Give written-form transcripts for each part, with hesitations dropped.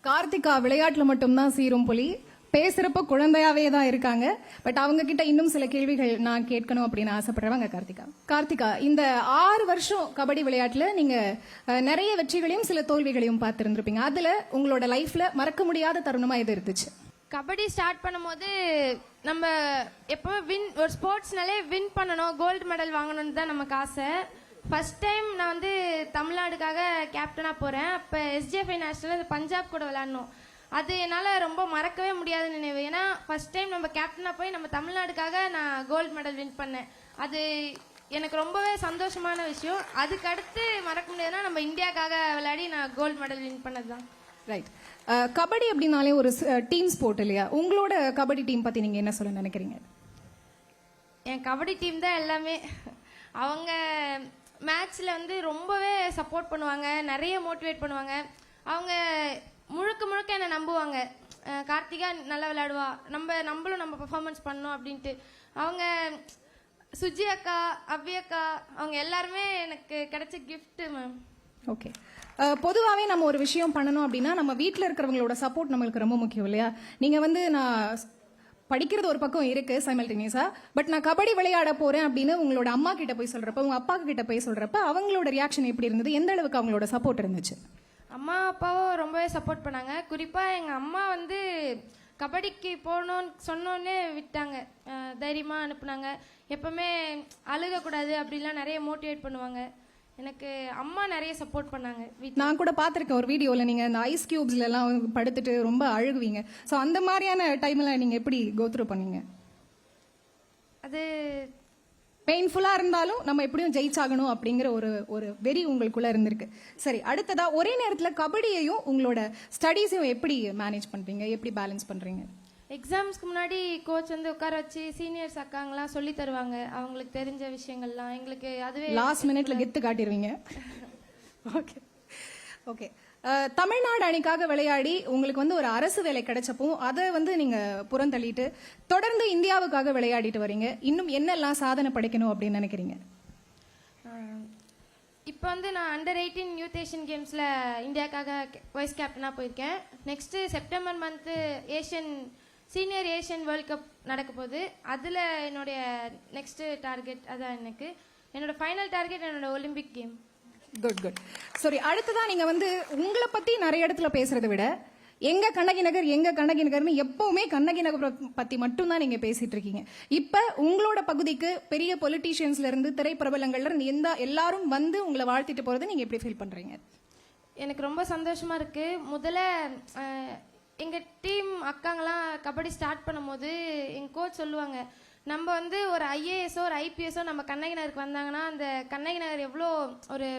கார்த்திகா விளையாட்டுல மட்டும்தான் சீரும் புலி, பேசுறப்ப குழந்தையாவே தான் இருக்காங்க. பட் அவங்க கிட்ட இன்னும் சில கேள்விகள் நான் கேட்கணும் அப்படின்னு ஆசைப்படுறவங்க கார்த்திகா, இந்த 6 வருஷம் கபடி விளையாட்டுல நீங்க நிறைய வெற்றிகளையும் சில தோல்விகளையும் பார்த்திருந்திருப்பீங்க. அதுல உங்களோட லைஃப்ல மறக்க முடியாத தருணமா எது இருந்துச்சு? கபடி ஸ்டார்ட் பண்ணும்போது நம்ம எப்பவுமே ஒரு ஸ்போர்ட்ஸ்னாலே வின் பண்ணணும், கோல்டு மெடல் வாங்கணும்னு தான் நமக்கு ஆசை. ஃபர்ஸ்ட் டைம் நான் வந்து தமிழ்நாடுக்காக கேப்டனாக போகிறேன். அப்போ எஸ்ஜிஎஃப்ஐ நேஷனல் பஞ்சாப் கூட விளையாடணும். அது என்னால் ரொம்ப மறக்கவே முடியாத நினைவு. ஏன்னா ஃபர்ஸ்ட் டைம் நம்ம கேப்டனாக போய் நம்ம தமிழ்நாடுக்காக நான் கோல்டு மெடல் வின் பண்ணேன். அது எனக்கு ரொம்பவே சந்தோஷமான விஷயம். அதுக்கு அடுத்து மறக்க முடியாதுன்னா நம்ம இந்தியாவுக்காக விளையாடி நான் கோல்டு மெடல் வின் பண்ணது தான். ரைட். கபடி அப்படின்னாலே ஒரு டீம் ஸ்போர்ட் இல்லையா? உங்களோட கபடி டீம் பற்றி நீங்கள் என்ன சொல்ல நினைக்கிறீங்க? என் கபடி டீம் தான் எல்லாமே. அவங்க மேட்ச்சில் வந்து ரொம்பவே சப்போர்ட் பண்ணுவாங்க, நிறைய மோட்டிவேட் பண்ணுவாங்க. அவங்க முழுக்க முழுக்க என்னை நம்புவாங்க. கார்த்திகா நல்லா விளையாடுவா, நம்மளும் நம்ம பெர்ஃபார்மன்ஸ் பண்ணோம் அப்படின்ட்டு. அவங்க சுஜி அக்கா, அவ்வி அக்கா, அவங்க எல்லாருமே எனக்கு கிடைச்ச கிஃப்ட் மேம். ஓகே. பொதுவாகவே நம்ம ஒரு விஷயம் பண்ணணும் அப்படின்னா நம்ம வீட்டில் இருக்கிறவங்களோட சப்போர்ட் நம்மளுக்கு ரொம்ப முக்கியம் இல்லையா? நீங்கள் வந்து நான் படிக்கிறது ஒரு பக்கம் இருக்கு சைமல்டேனியஸா, பட் நான் கபடி விளையாட போறேன் அப்படின்னு உங்களோட அம்மா கிட்ட போய் சொல்றப்ப, உங்க அப்பா கிட்ட போய் சொல்றப்ப அவங்களோட ரியாக்ஷன் எப்படி இருந்தது? எந்த அளவுக்கு அவங்களோட சப்போர்ட் இருந்துச்சு? அம்மா அப்பாவும் ரொம்பவே சப்போர்ட் பண்ணாங்க. குறிப்பா எங்க அம்மா வந்து கபடிக்கு போகணும்னு சொன்னோன்னே விட்டாங்க, தைரியமா அனுப்புனாங்க. எப்பவுமே அழுகக்கூடாது அப்படிலாம் நிறைய மோட்டிவேட் பண்ணுவாங்க. எனக்கு அம்மா நிறைய சப்போர்ட் பண்ணாங்க. நான் கூட பார்த்துருக்கேன் ஒரு வீடியோவில், நீங்கள் அந்த ஐஸ் கியூப்ஸ்ல எல்லாம் படுத்துட்டு ரொம்ப அழுகுவீங்க. ஸோ அந்த மாதிரியான டைமில் நீங்கள் எப்படி கோத்ரூ பண்ணீங்க? அது பெயின்ஃபுல்லாக இருந்தாலும் நம்ம எப்படியும் ஜெயிச்சாகணும் அப்படிங்கிற ஒரு வெறி உங்களுக்குள்ள இருந்திருக்கு. சரி, அடுத்ததா ஒரே நேரத்தில் கபடியையும் உங்களோட ஸ்டடீஸையும் எப்படி மேனேஜ் பண்ணுறீங்க, எப்படி பேலன்ஸ் பண்ணுறீங்க? எக்ஸாம்ஸ்க்கு முன்னாடி கோச் வந்து உட்கார வச்சு சீனியர்ஸ் அக்காங்களாம் சொல்லி தருவாங்க, அவங்களுக்கு தெரிஞ்ச விஷயங்கள்லாம். எங்களுக்கு அதுவே லாஸ்ட் மினிட்ல கெத்து காட்டிடுவீங்க. Okay okay. தமிழ்நாடு அணிக்காக விளையாடி உங்களுக்கு வந்து ஒரு அரசு வேலை கிடைச்சப்போ அதை வந்து நீங்க புறந்தள்ளிட்டு தொடர்ந்து இந்தியாவுக்காக விளையாடிட்டு வரீங்க. இன்னும் என்னெல்லாம் சாதனை படைக்கணும் அப்படின்னு நினைக்கிறீங்க? இப்போ வந்து நான் அண்டர் 18 யூத் ஏஷியன் கேம்ஸில் இந்தியாவுக்காக வைஸ் கேப்டனாக போயிருக்கேன். Next September month senior Asian world cup நடக்க போகுது. அதில் என்னுடைய நெக்ஸ்ட்டு டார்கெட் அதான். என்னோட ஃபைனல் டார்கெட் என்னோட ஒலிம்பிக் கேம். குட். சரி, அடுத்ததான் நீங்கள் வந்து உங்களை பற்றி நிறைய இடத்துல பேசுறதை விட எங்க கண்ணகி நகர்னு எப்பவுமே கண்ணகி நகர் பத்தி மட்டும்தான் நீங்க பேசிட்டு இருக்கீங்க. இப்ப உங்களோட பகுதிக்கு பெரிய பொலிட்டீஷியன்ஸ்ல இருந்து திரைப்பிரபலங்கள்ல இருந்து எல்லாரும் வந்து உங்களை வாழ்த்திட்டு போறது நீங்க எப்படி ஃபீல் பண்றீங்க? எனக்கு ரொம்ப சந்தோஷமா இருக்கு. முதல்ல எங்க டீம் அக்காங்களாம் கபடி ஸ்டார்ட் பண்ணும்போது எங்க கோச் சொல்லுவாங்க, நம்ம வந்து ஒரு ஐஏஎஸோ ஒரு ஐபிஎஸோ நம்ம கண்ணகி நகருக்கு வந்தாங்கன்னா அந்த கண்ணகி நகர் எவ்வளோ ஒரு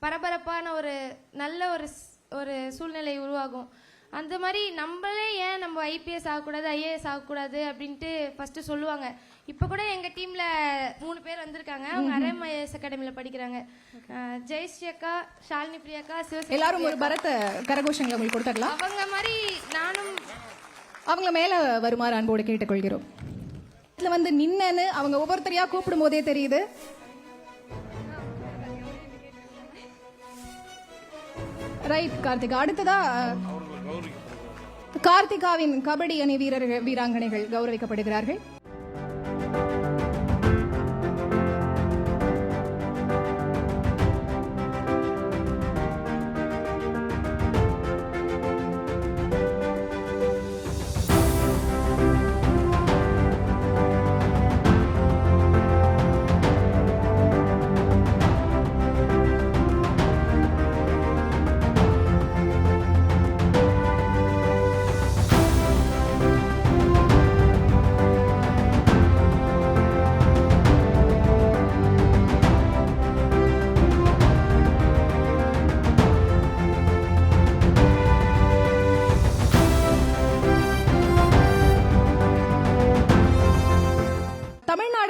பரபரப்பான ஒரு நல்ல ஒரு சூழ்நிலை உருவாகும். அந்த மாதிரி நம்மளே ஏன் நம்ம ஐபிஎஸ் ஆகக்கூடாது, ஐஏஎஸ் ஆகக்கூடாது அப்படின்ட்டு ஃபர்ஸ்ட் சொல்லுவாங்க. இப்போ கூட எங்க டீம்ல 3 பேர் வந்திருக்காங்க. அவங்க RM ஐஏஎஸ் அகாடமியில படிக்கிறாங்க. ஜெயஸ்ரீ அக்கா, ஷாலினி பிரியாக்கா, சிவசேனா, எல்லாரும் ஒரு பரத்த கரகோஷங்களை உங்களுக்கு கொடுத்துடலாம். அவங்க மாதிரி நானும் அவங்கள மேல வருமாறு அன்போடு கேட்டுக்கொள்கிறோம். இதுல வந்து நின்னு அவங்க ஒவ்வொருத்தரையா கூப்பிடும் போதே தெரியுது. ரைட் கார்த்திகா, அடுத்ததா கார்த்திகாவின் கபடி அணி வீராங்கனைகள் கௌரவிக்கப்படுகிறார்கள்.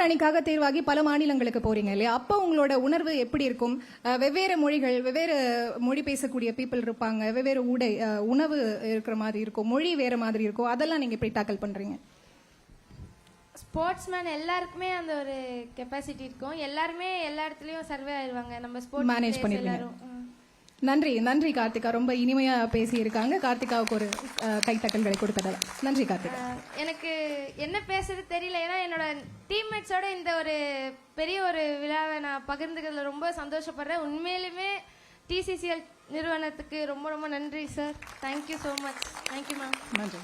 அணிக்காக தேர்வாகி பல மாநிலங்களுக்கு போறீங்க இல்லையா? அப்போ உங்களோட உணர்வு எப்படி இருக்கும்? வெவ்வேறு மொழிகள், வெவ்வேறு மொழி பேசக்கூடிய பீப்புள் இருப்பாங்க, வெவ்வேறு உணவு இருக்கிற மாதிரி இருக்கும், மொழி வேற மாதிரி இருக்கும். அதெல்லாம் நீங்க எப்படி டாக்கல் பண்றீங்க? ஸ்போர்ட்ஸ்மேன் எல்லாருக்குமே அந்த ஒரு கெப்பாசிட்டி இருக்கும். எல்லாருமே எல்லா இடத்துலயும் சர்வே ஆயிடுவாங்க. நம்ம ஸ்போர்ட்ஸ் மேனேஜ் பண்ணிடுவீங்க. நன்றி நன்றி கார்த்திகா, ரொம்ப இனிமையா பேசியிருக்காங்க. கார்த்திகாவுக்கு ஒரு கைத்தட்டல்களை கொடுத்ததால நன்றி கார்த்திகா. எனக்கு என்ன பேசுறது தெரியல. ஏன்னா என்னோட டீம்மேட்ஸோட இந்த ஒரு பெரிய ஒரு விழாவை நான் பகிர்ந்துக்கிறதுல ரொம்ப சந்தோஷப்படுறேன். உண்மையிலுமே TCCL நிறுவனத்துக்கு ரொம்ப ரொம்ப நன்றி sir. Thank you so much. Thank you ma'am. நன்றி.